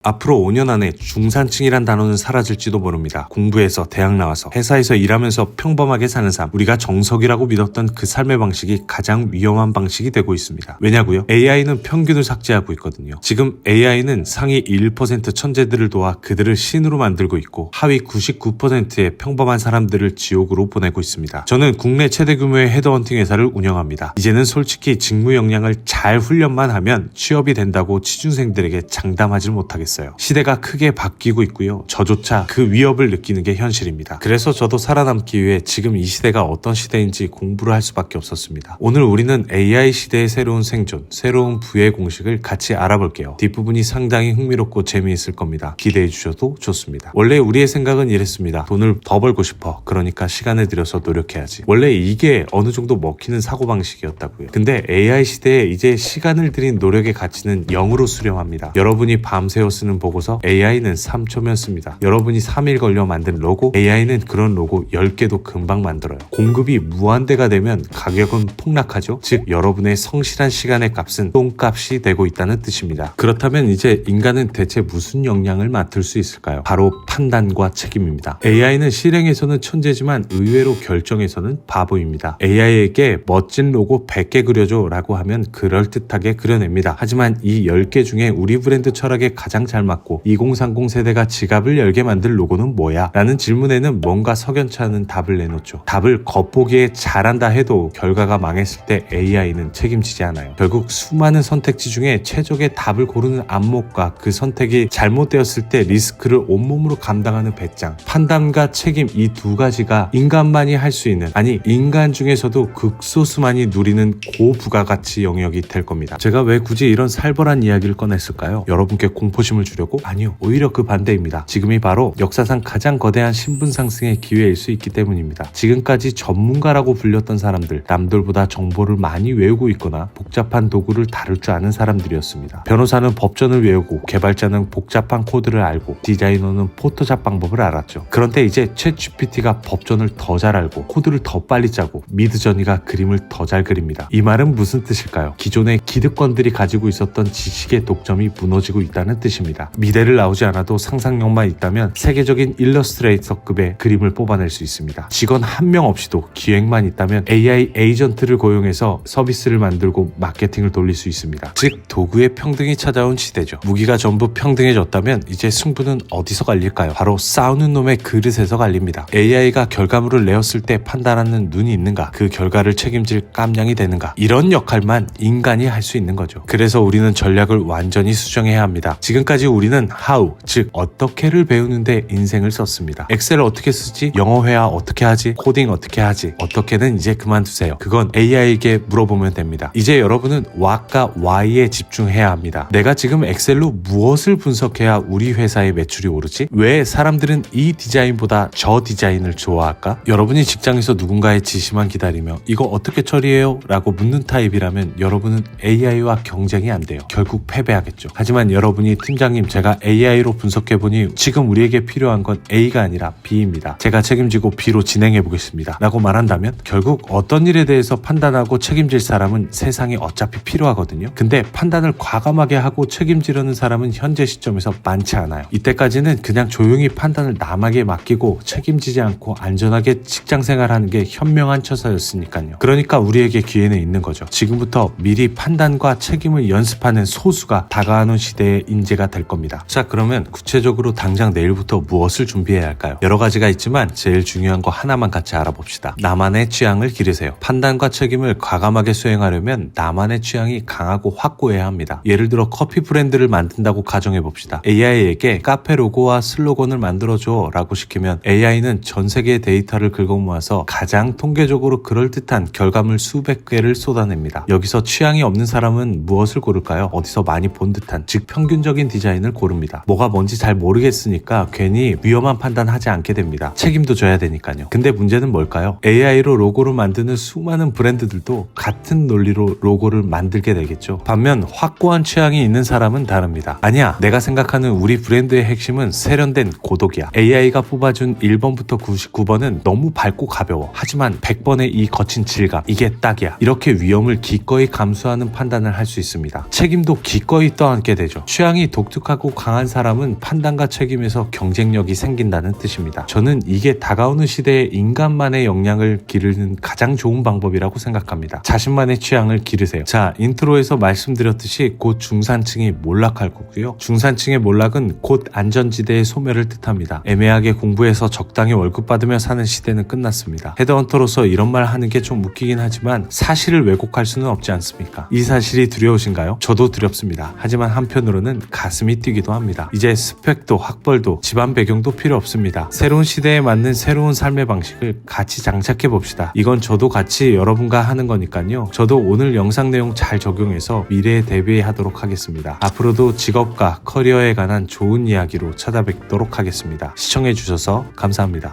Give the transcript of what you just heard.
앞으로 5년 안에 중산층이란 단어는 사라질지도 모릅니다. 공부해서 대학 나와서 회사에서 일하면서 평범하게 사는 삶, 우리가 정석이라고 믿었던 그 삶의 방식이 가장 위험한 방식이 되고 있습니다. 왜냐고요? AI는 평균을 삭제하고 있거든요. 지금 AI는 상위 1% 천재들을 도와 그들을 신으로 만들고 있고 하위 99%의 평범한 사람들을 지옥으로 보내고 있습니다. 저는 국내 최대 규모의 헤드헌팅 회사를 운영합니다. 이제는 솔직히 직무 역량을 잘 훈련만 하면 취업이 된다고 취준생들에게 장담하지 못하겠습니다. 시대가 크게 바뀌고 있고요. 저조차 그 위협을 느끼는 게 현실입니다. 그래서 저도 살아남기 위해 지금 이 시대가 어떤 시대인지 공부를 할 수밖에 없었습니다. 오늘 우리는 AI 시대의 새로운 생존, 새로운 부의 공식을 같이 알아볼게요. 뒷부분이 상당히 흥미롭고 재미있을 겁니다. 기대해 주셔도 좋습니다. 원래 우리의 생각은 이랬습니다. 돈을 더 벌고 싶어. 그러니까 시간을 들여서 노력해야지. 원래 이게 어느 정도 먹히는 사고방식이었다고요. 근데 AI 시대에 이제 시간을 들인 노력의 가치는 0으로 수렴합니다. 여러분이 밤새워 쓰는 보고서 AI는 3초면 씁니다. 여러분이 3일 걸려 만든 로고, AI는 그런 로고 10개도 금방 만들어요. 공급이 무한대가 되면 가격은 폭락하죠. 즉 여러분의 성실한 시간의 값은 똥값이 되고 있다는 뜻입니다. 그렇다면 이제 인간은 대체 무슨 역량을 맡을 수 있을까요? 바로 판단과 책임입니다. AI는 실행에서는 천재지만 의외로 결정에서는 바보입니다. AI에게 멋진 로고 100개 그려줘 라고 하면 그럴듯하게 그려냅니다. 하지만 이 10개 중에 우리 브랜드 철학에 가장 잘 맞고 2030 세대가 지갑을 열게 만들 로고는 뭐야? 라는 질문에는 뭔가 석연치 않은 답을 내놓죠. 답을 겉보기에 잘한다 해도 결과가 망했을 때 AI는 책임지지 않아요. 결국 수많은 선택지 중에 최적의 답을 고르는 안목과 그 선택이 잘못되었을 때 리스크를 온몸으로 감당하는 배짱, 판단과 책임, 이 두 가지가 인간만이 할 수 있는, 아니 인간 중에서도 극소수만이 누리는 고부가가치 영역이 될 겁니다. 제가 왜 굳이 이런 살벌한 이야기를 꺼냈을까요? 여러분께 공포심을 주려고? 아니요, 오히려 그 반대입니다. 지금이 바로 역사상 가장 거대한 신분 상승의 기회일 수 있기 때문입니다. 지금까지 전문가라고 불렸던 사람들, 남들보다 정보를 많이 외우고 있거나 복잡한 도구를 다룰 줄 아는 사람들이었습니다. 변호사는 법전을 외우고, 개발자는 복잡한 코드를 알고, 디자이너는 포토샵 방법을 알았죠. 그런데 이제 챗GPT가 법전을 더 잘 알고 코드를 더 빨리 짜고 미드저니가 그림을 더 잘 그립니다. 이 말은 무슨 뜻일까요? 기존의 기득권들이 가지고 있었던 지식의 독점이 무너지고 있다는 뜻입니다. 미래를 나오지 않아도 상상력만 있다면 세계적인 일러스트레이터급의 그림을 뽑아낼 수 있습니다. 직원 한 명 없이도 기획만 있다면 AI 에이전트를 고용해서 서비스를 만들고 마케팅을 돌릴 수 있습니다. 즉 도구의 평등이 찾아온 시대죠. 무기가 전부 평등해졌다면 이제 승부는 어디서 갈릴까요? 바로 싸우는 놈의 그릇에서 갈립니다. AI가 결과물을 내었을 때 판단하는 눈이 있는가? 그 결과를 책임질 깜냥이 되는가? 이런 역할만 인간이 할 수 있는 거죠. 그래서 우리는 전략을 완전히 수정해야 합니다. 지금까지 우리는 how, 즉 어떻게를 배우는데 인생을 썼습니다. 엑셀을 어떻게 쓰지? 영어 회화 어떻게 하지? 코딩 어떻게 하지? 어떻게는 이제 그만두세요. 그건 AI에게 물어보면 됩니다. 이제 여러분은 what과 why에 집중해야 합니다. 내가 지금 엑셀로 무엇을 분석해야 우리 회사의 매출이 오르지? 왜 사람들은 이 디자인보다 저 디자인을 좋아할까? 여러분이 직장에서 누군가의 지시만 기다리며 이거 어떻게 처리해요? 라고 묻는 타입이라면 여러분은 AI와 경쟁이 안 돼요. 결국 패배하겠죠. 하지만 여러분이 팀장님, 제가 AI로 분석해보니 지금 우리에게 필요한 건 A가 아니라 B입니다. 제가 책임지고 B로 진행해보겠습니다. 라고 말한다면 결국 어떤 일에 대해서 판단하고 책임질 사람은 세상에 어차피 필요하거든요. 근데 판단을 과감하게 하고 책임지려는 사람은 현재 시점에서 많지 않아요. 이때까지는 그냥 조용히 판단을 남에게 맡기고 책임지지 않고 안전하게 직장생활하는 게 현명한 처사였으니까요. 그러니까 우리에게 기회는 있는 거죠. 지금부터 미리 판단과 책임을 연습하는 소수가 다가오는 시대의 인재가 될 겁니다. 자, 그러면 구체적으로 당장 내일부터 무엇을 준비해야 할까요? 여러 가지가 있지만 제일 중요한 거 하나만 같이 알아봅시다. 나만의 취향을 기르세요. 판단과 책임을 과감하게 수행하려면 나만의 취향이 강하고 확고해야 합니다. 예를 들어 커피 브랜드를 만든다고 가정해봅시다. AI에게 카페 로고와 슬로건을 만들어줘 라고 시키면 AI는 전 세계의 데이터를 긁어모아서 가장 통계적으로 그럴듯한 결과물 수백 개를 쏟아냅니다. 여기서 취향이 없는 사람은 무엇을 고를까요? 어디서 많이 본 듯한, 즉 평균적인 디자인을 고릅니다. 뭐가 뭔지 잘 모르겠으니까 괜히 위험한 판단하지 않게 됩니다. 책임도 져야 되니까요. 근데 문제는 뭘까요? AI로 로고를 만드는 수많은 브랜드들도 같은 논리로 로고를 만들게 되겠죠. 반면 확고한 취향이 있는 사람은 다릅니다. 아니야, 내가 생각하는 우리 브랜드의 핵심은 세련된 고독이야. AI가 뽑아준 1번부터 99번은 너무 밝고 가벼워. 하지만 100번의 이 거친 질감, 이게 딱이야. 이렇게 위험을 기꺼이 감수하는 판단을 할 수 있습니다. 책임도 기꺼이 떠안게 되죠. 취향이 독 독특하고 강한 사람은 판단과 책임에서 경쟁력이 생긴다는 뜻입니다. 저는 이게 다가오는 시대에 인간만의 역량을 기르는 가장 좋은 방법이라고 생각합니다. 자신만의 취향을 기르세요. 자, 인트로에서 말씀드렸듯이 곧 중산층이 몰락할 거고요. 중산층의 몰락은 곧 안전지대의 소멸을 뜻합니다. 애매하게 공부해서 적당히 월급 받으며 사는 시대는 끝났습니다. 헤드헌터로서 이런 말 하는 게 좀 웃기긴 하지만 사실을 왜곡할 수는 없지 않습니까? 이 사실이 두려우신가요? 저도 두렵습니다. 하지만 한편으로는 가슴이 뛰기도 합니다. 이제 스펙도 학벌도 집안 배경도 필요 없습니다. 새로운 시대에 맞는 새로운 삶의 방식을 같이 장착해 봅시다. 이건 저도 같이 여러분과 하는 거니까요. 저도 오늘 영상 내용 잘 적용해서 미래에 대비하도록 하겠습니다. 앞으로도 직업과 커리어에 관한 좋은 이야기로 찾아뵙도록 하겠습니다. 시청해 주셔서 감사합니다.